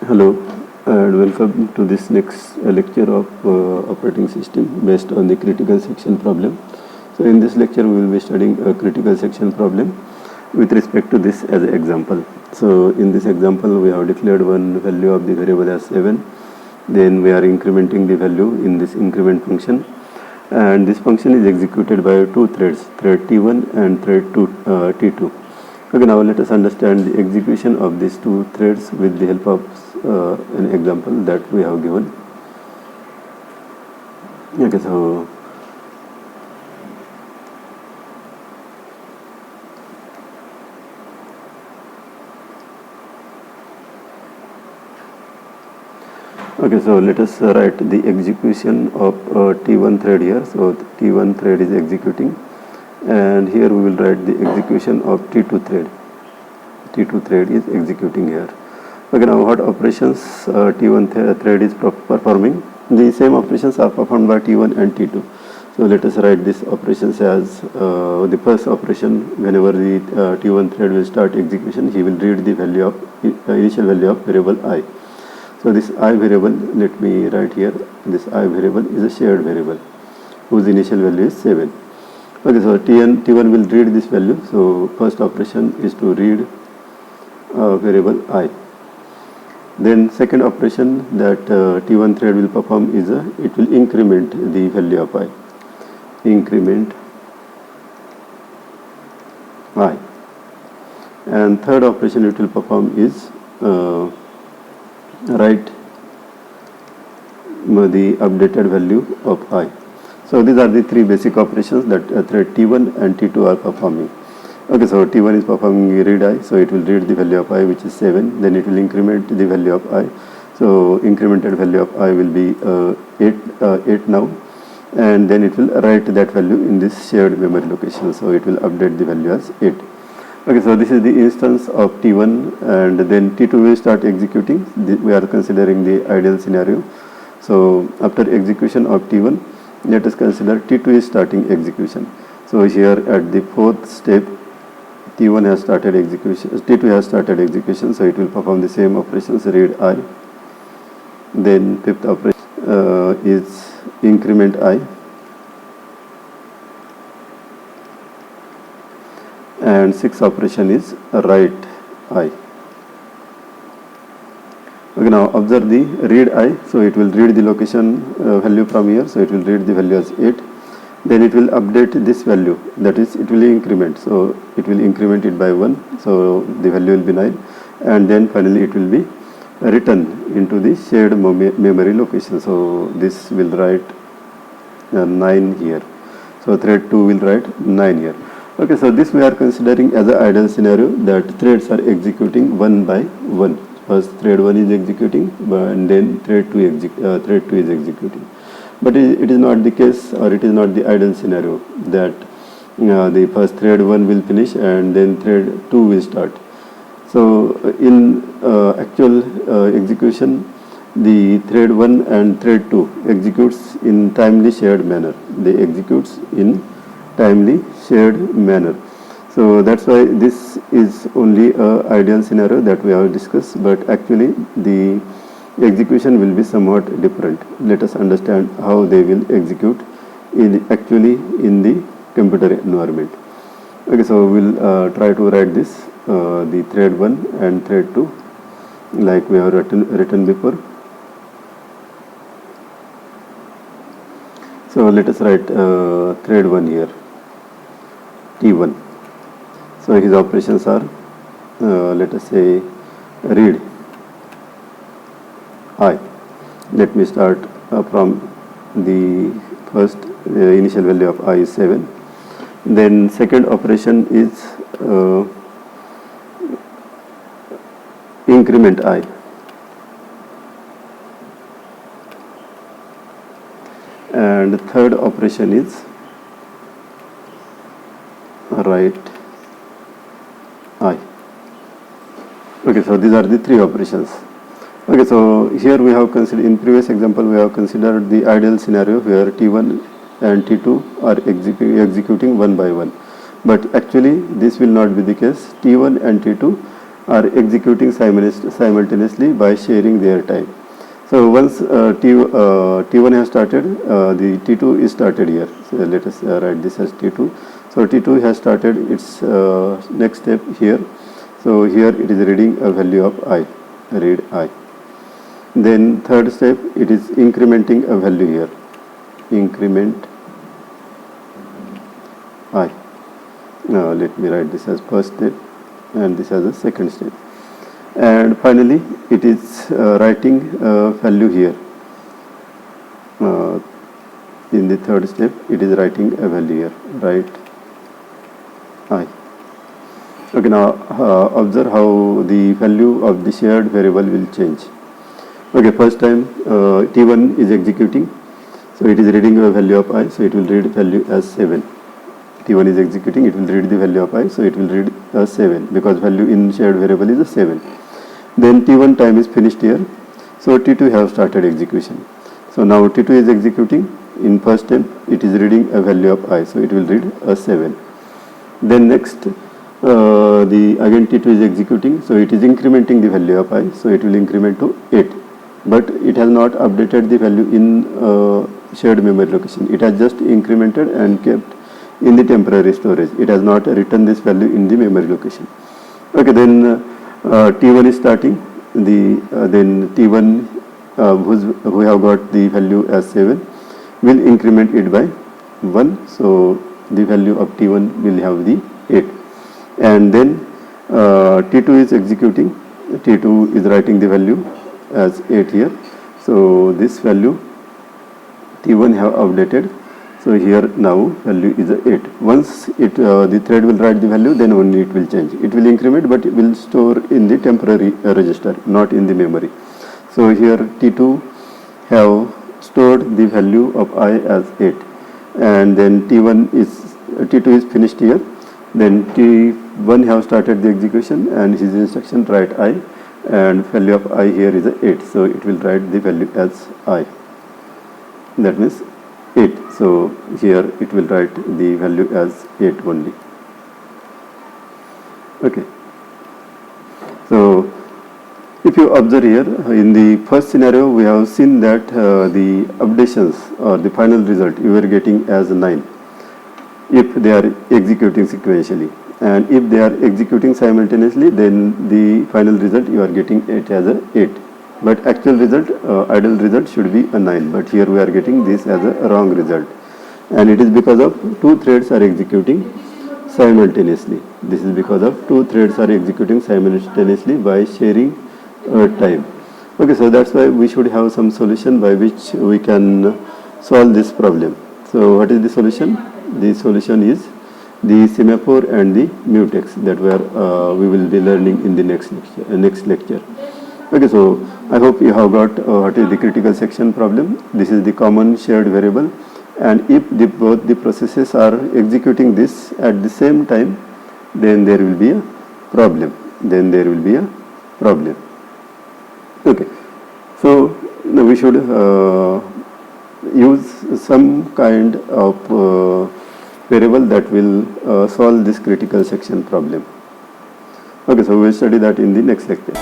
Hello and welcome to this next lecture of operating system based on the critical section problem. So in this lecture we will be studying a critical section problem with respect to this as an example. So in this example we have declared one value of the variable as 7, then we are incrementing the value in this increment function, and this function is executed by two threads, thread T1 and thread T2. Okay, now let us understand the execution of these two threads with the help of an example that we have given. Okay, so let us write the execution of T1 thread here. So T1 thread is executing, and here we will write the execution of T2 thread. T2 thread is executing here. Okay, now what operations T1 thread is performing? The same operations are performed by T1 and T2. So let us write this operations as the first operation. Whenever the T1 thread will start execution, he will read the value of initial value of variable I. So this I variable, let me write here, this I variable is a shared variable whose initial value is 7. Okay, so T1 will read this value. So first operation is to read variable I. Then second operation that T1 thread will perform is it will increment the value of I. Increment I. And third operation it will perform is write the updated value of I. So these are the three basic operations that thread T1 and T2 are performing. Okay, so T1 is performing read I, so it will read the value of I, which is 7, then it will increment the value of I. So incremented value of I will be 8 now, and then it will write that value in this shared memory location, so it will update the value as 8. Okay, so this is the instance of T1, and then T2 will start executing. We are considering the ideal scenario. So after execution of T1, let us consider T2 is starting execution. So here at the fourth step, T1 has started execution, T2 has started execution, so it will perform the same operations, read I. Then fifth operation is increment I. And sixth operation is write I. Okay, now observe the read I, so it will read the location value from here, so it will read the value as 8. Then it will update this value, that is it will increment, so it will increment it by 1, so the value will be 9, and then finally it will be written into the shared memory location, so this will write 9 here, so thread 2 will write 9 here. Okay, so this we are considering as an ideal scenario that threads are executing one by one. First thread 1 is executing, and then thread 2 is executing. But it is not the case, or it is not the ideal scenario that the first thread 1 will finish and then thread 2 will start. So in actual execution, the thread 1 and thread 2 executes in timely shared manner. They executes in timely shared manner. So that's why this is only an ideal scenario that we have discussed, but actually the execution will be somewhat different. Let us understand how they will execute actually in the computer environment. Okay, so we'll try to write this, the thread 1 and thread 2 like we have written before. So let us write thread 1 here, T1. So his operations are, let us say, read I. Let me start from the first initial value of I is 7. Then second operation is increment I. And third operation is write I. Okay, so these are the three operations. Okay, so here we have considered, in previous example we have considered the ideal scenario where T1 and T2 are executing one by one. But actually this will not be the case. T1 and T2 are executing simultaneously by sharing their time. So once T1 has started, the T2 is started here. So let us write this as T2. So T2 has started its next step here. So here it is reading a value of I, read I. Then third step, it is incrementing a value here, increment I. Now let me write this as first step and this as a second step. And finally it is writing a value here. In the third step it is writing a value here, write I. Okay, now observe how the value of the shared variable will change. Okay, first time T1 is executing, so it is reading a value of I, so it will read value as 7. T1 is executing, it will read the value of I, so it will read as 7 because value in shared variable is a 7. Then T1 time is finished here, so T2 have started execution. So now T2 is executing. In first step it is reading a value of I, so it will read a 7. Then next again T2 is executing, so it is incrementing the value of I, so it will increment to 8. But it has not updated the value in shared memory location. It has just incremented and kept in the temporary storage. It has not written this value in the memory location. Okay, then T1 is starting. Then T1 who have got the value as 7 will increment it by 1. So the value of T1 will have the 8. And then T2 is executing. T2 is writing the value as 8 here. So this value T1 have updated. So here now value is 8. Once it the thread will write the value, then only it will change. It will increment, but it will store in the temporary register, not in the memory. So here T2 have stored the value of I as 8, and then T2 is finished here. Then T1 have started the execution and his instruction write I, and value of I here is 8, so it will write the value as I, that means 8. So here it will write the value as 8 only. Okay, so if you observe here, in the first scenario we have seen that the updations or the final result you are getting as 9 if they are executing sequentially, and if they are executing simultaneously, then the final result you are getting it as a 8. But actual result, ideal result should be a 9, but here we are getting this as a wrong result, and it is because of two threads are executing simultaneously. This is because of two threads are executing simultaneously by sharing time. Okay, so that's why we should have some solution by which we can solve this problem. So what is the solution? The solution is the semaphore and the mutex that we will be learning in the next lecture. Okay, so I hope you have got what is the critical section problem. This is the common shared variable, and if both the processes are executing this at the same time, then there will be a problem. Okay, so now we should use some kind of variable that will solve this critical section problem. Okay, so we will study that in the next lecture.